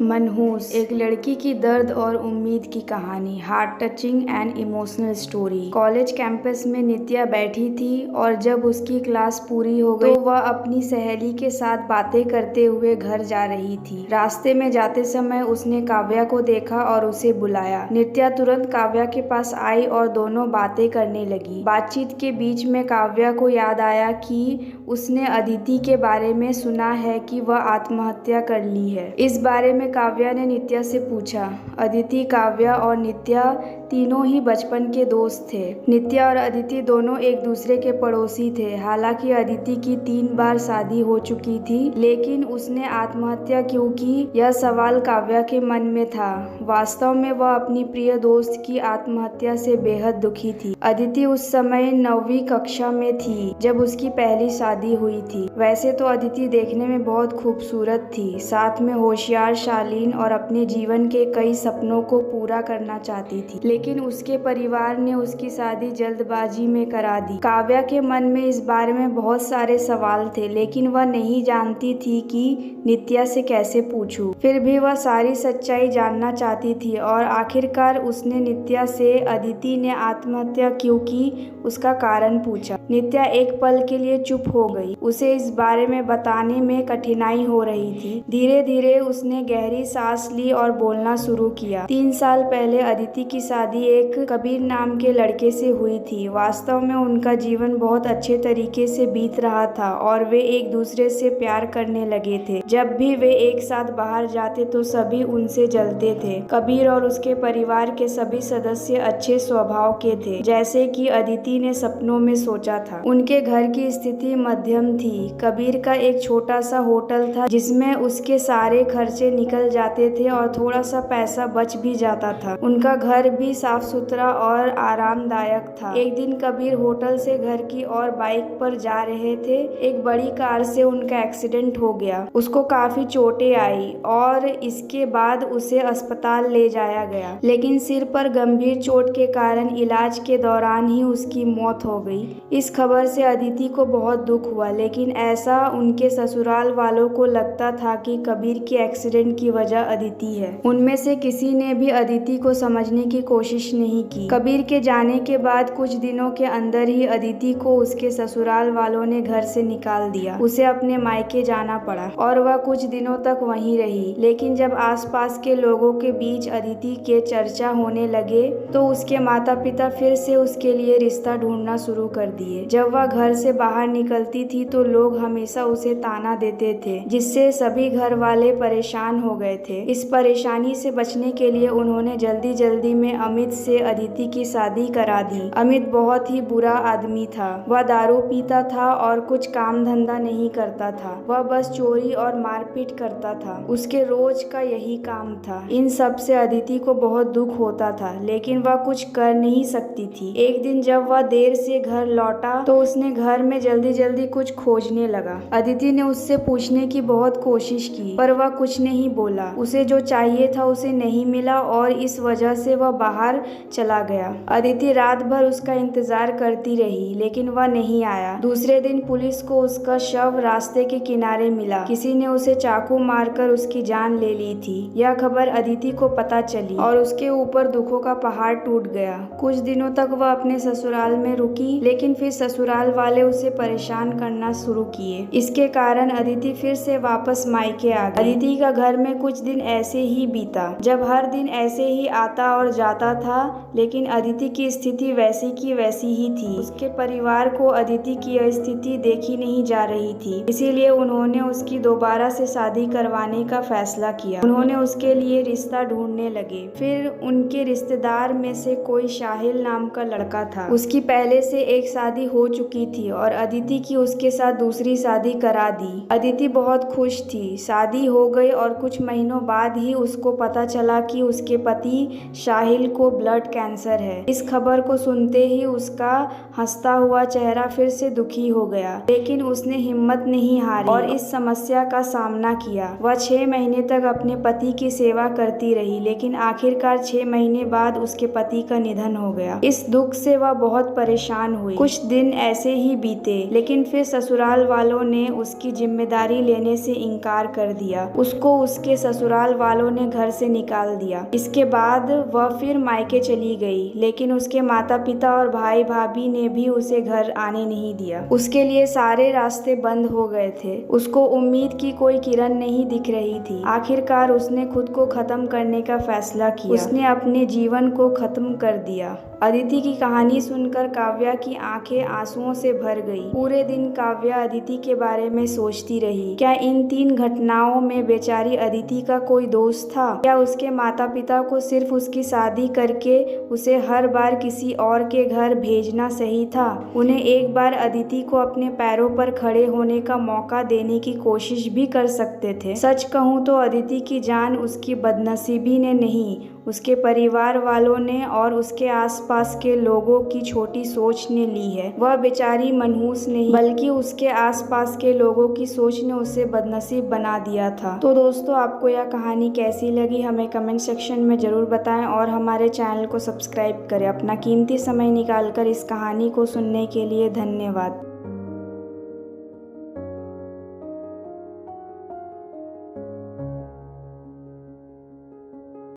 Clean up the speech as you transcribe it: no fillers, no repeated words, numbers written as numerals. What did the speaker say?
मनहूस, एक लड़की की दर्द और उम्मीद की कहानी। Heart touching and emotional story. College campus में नित्या बैठी थी और जब उसकी क्लास पूरी हो गई तो वह अपनी सहेली के साथ बातें करते हुए घर जा रही थी। रास्ते में जाते समय उसने काव्या को देखा और उसे बुलाया। नित्या तुरंत काव्या के पास आई और दोनों बातें करने लगी। बातचीत के बीच में काव्या को याद आया कि उसने अदिति के बारे में सुना है कि वह आत्महत्या कर ली है। इस बारे में काव्या ने नित्या से पूछा। अदिति, काव्या और नित्या तीनों ही बचपन के दोस्त थे। नित्या और अदिति दोनों एक दूसरे के पड़ोसी थे। हालांकि अदिति की 3 बार शादी हो चुकी थी, लेकिन उसने आत्महत्या क्यों की, यह सवाल काव्या के मन में था। वास्तव में वह अपनी प्रिय दोस्त की आत्महत्या से बेहद दुखी थी। अदिति उस समय 9वीं कक्षा में थी जब उसकी पहली शादी हुई थी। वैसे तो अदिति देखने में बहुत खूबसूरत थी, साथ में होशियार, शालीन और अपने जीवन के कई सपनों को पूरा करना चाहती थी, लेकिन उसके परिवार ने उसकी शादी जल्दबाजी में करा दी। काव्या के मन में इस बारे में बहुत सारे सवाल थे, लेकिन वह नहीं जानती थी कि नित्या से कैसे पूछूं। फिर भी वह सारी सच्चाई जानना चाहती थी और आखिरकार उसने नित्या से अदिति ने आत्महत्या क्यों की उसका कारण पूछा। नित्या एक पल के लिए चुप हो गई। उसे इस बारे में बताने में कठिनाई हो रही थी। धीरे धीरे उसने गहरी सांस ली और बोलना शुरू किया। 3 साल पहले अदिति की शादी एक कबीर नाम के लड़के से हुई थी। वास्तव में उनका जीवन बहुत अच्छे तरीके से बीत रहा था और वे एक दूसरे से प्यार करने लगे थे। जब भी वे एक साथ बाहर जाते तो सभी उनसे जलते थे। कबीर और उसके परिवार के सभी सदस्य अच्छे स्वभाव के थे, जैसे कि अदिति ने सपनों में सोचा था। उनके घर की स्थिति मध्यम थी। कबीर का एक छोटा सा होटल था जिसमें उसके सारे खर्चे निकल जाते थे और थोड़ा सा पैसा बच भी जाता था। उनका घर भी साफ सुथरा और आरामदायक था। एक दिन कबीर होटल से घर की ओर बाइक पर जा रहे थे। एक बड़ी कार से उनका एक्सीडेंट हो गया। उसको काफी चोटें आई और इसके बाद उसे अस्पताल ले जाया गया, लेकिन सिर पर गंभीर चोट के कारण इलाज के दौरान ही उसकी मौत हो गई। इस खबर से अदिति को बहुत दुख हुआ, लेकिन ऐसा उनके ससुराल वालों को लगता था कि कबीर के एक्सीडेंट की वजह अदिति है। उनमें से किसी ने भी अदिति को समझने की कोशिश नहीं की। कबीर के जाने के बाद कुछ दिनों के अंदर ही अदिति को उसके ससुराल वालों ने घर से निकाल दिया। उसे अपने मायके जाना पड़ा और वह कुछ दिनों तक वहीं रही। लेकिन जब आसपास के लोगों के बीच अदिति के चर्चा होने लगे तो उसके माता पिता फिर से उसके लिए रिश्ता ढूंढना शुरू कर दिए। जब वह घर से बाहर निकलती थी तो लोग हमेशा उसे ताना देते थे, जिससे सभी घर वाले परेशान हो गए थे। इस परेशानी से बचने के लिए उन्होंने जल्दी जल्दी में अमित से अदिति की शादी करा दी। अमित बहुत ही बुरा आदमी था। वह दारू पीता था और कुछ काम धंधा नहीं करता था। वह बस चोरी और मारपीट करता था। उसके रोज का यही काम था। इन सब से अदिति को बहुत दुख होता था, लेकिन वह कुछ कर नहीं सकती थी। एक दिन जब वह देर से घर लौटा तो उसने घर में जल्दी जल्दी कुछ खोजने लगा। अदिति ने उससे पूछने की बहुत कोशिश की, पर वह कुछ नहीं बोला। उसे जो चाहिए था उसे नहीं मिला और इस वजह से वह बाहर चला गया। अदिति रात भर उसका इंतजार करती रही, लेकिन वह नहीं आया। दूसरे दिन पुलिस को उसका शव रास्ते के किनारे मिला। किसी ने उसे चाकू मारकर उसकी जान ले ली थी। यह खबर अदिति को पता चली और उसके ऊपर दुखों का पहाड़ टूट गया। कुछ दिनों तक वह अपने ससुराल में रुकी, लेकिन फिर ससुराल वाले उसे परेशान करना शुरू किए। इसके कारण अदिति फिर से वापस मायके आ गई। अदिति का घर में कुछ दिन ऐसे ही बीता, जब हर दिन ऐसे ही आता और जाता था, लेकिन अदिति की स्थिति वैसी की वैसी ही थी। उसके परिवार को अदिति की यह स्थिति देखी नहीं जा रही थी, इसीलिए उन्होंने उसकी दोबारा से शादी करवाने का फैसला किया। उन्होंने उसके लिए रिश्ता ढूंढने लगे। फिर उनके रिश्तेदार में से कोई शाहिल नाम का लड़का था। उसकी पहले से एक शादी हो चुकी थी और अदिति की उसके साथ दूसरी शादी करा दी। अदिति बहुत खुश थी। शादी हो गई और कुछ महीनों बाद ही उसको पता चला कि उसके पति शाहिल को ब्लड कैंसर है। इस खबर को सुनते ही उसका हंसता हुआ चेहरा फिर से दुखी हो गया, लेकिन उसने हिम्मत नहीं हारी और इस समस्या का सामना किया। वह 6 महीने तक अपने पति की सेवा करती रही, लेकिन आखिरकार 6 महीने बाद उसके पति का निधन हो गया। इस दुख से वह बहुत परेशान हुई। कुछ दिन ऐसे ही बीते, लेकिन फिर ससुराल वालों ने उसकी जिम्मेदारी लेने से इनकार कर दिया। उसको उसके ससुराल वालों ने घर से निकाल दिया। इसके बाद वह फिर मायके चली गई, लेकिन उसके माता पिता और भाई भाभी ने भी उसे घर आने नहीं दिया। उसके लिए सारे रास्ते बंद हो गए थे। उसको उम्मीद की कोई किरण नहीं दिख रही थी। आखिरकार उसने खुद को खत्म करने का फैसला किया। उसने अपने जीवन को खत्म कर दिया। अदिति की कहानी सुनकर काव्या की आंखें आंसुओं से भर गई। पूरे दिन काव्या अदिति के बारे में सोचती रही। क्या इन 3 घटनाओं में बेचारी अदिति का कोई दोष था? क्या उसके माता पिता को सिर्फ उसकी शादी करके उसे हर बार किसी और के घर भेजना सही था? उन्हें एक बार अदिति को अपने पैरों पर खड़े होने का मौका देने की कोशिश भी कर सकते थे। सच कहूँ तो अदिति की जान उसकी बदनसीबी ने नहीं, उसके परिवार वालों ने और उसके आसपास के लोगों की छोटी सोच ने ली है। वह बेचारी मनहूस नहीं, बल्कि उसके आसपास के लोगों की सोच ने उसे बदनसीब बना दिया था। तो दोस्तों, आपको यह कहानी कैसी लगी हमें कमेंट सेक्शन में ज़रूर बताएं और हमारे चैनल को सब्सक्राइब करें। अपना कीमती समय निकालकर इस कहानी को सुनने के लिए धन्यवाद।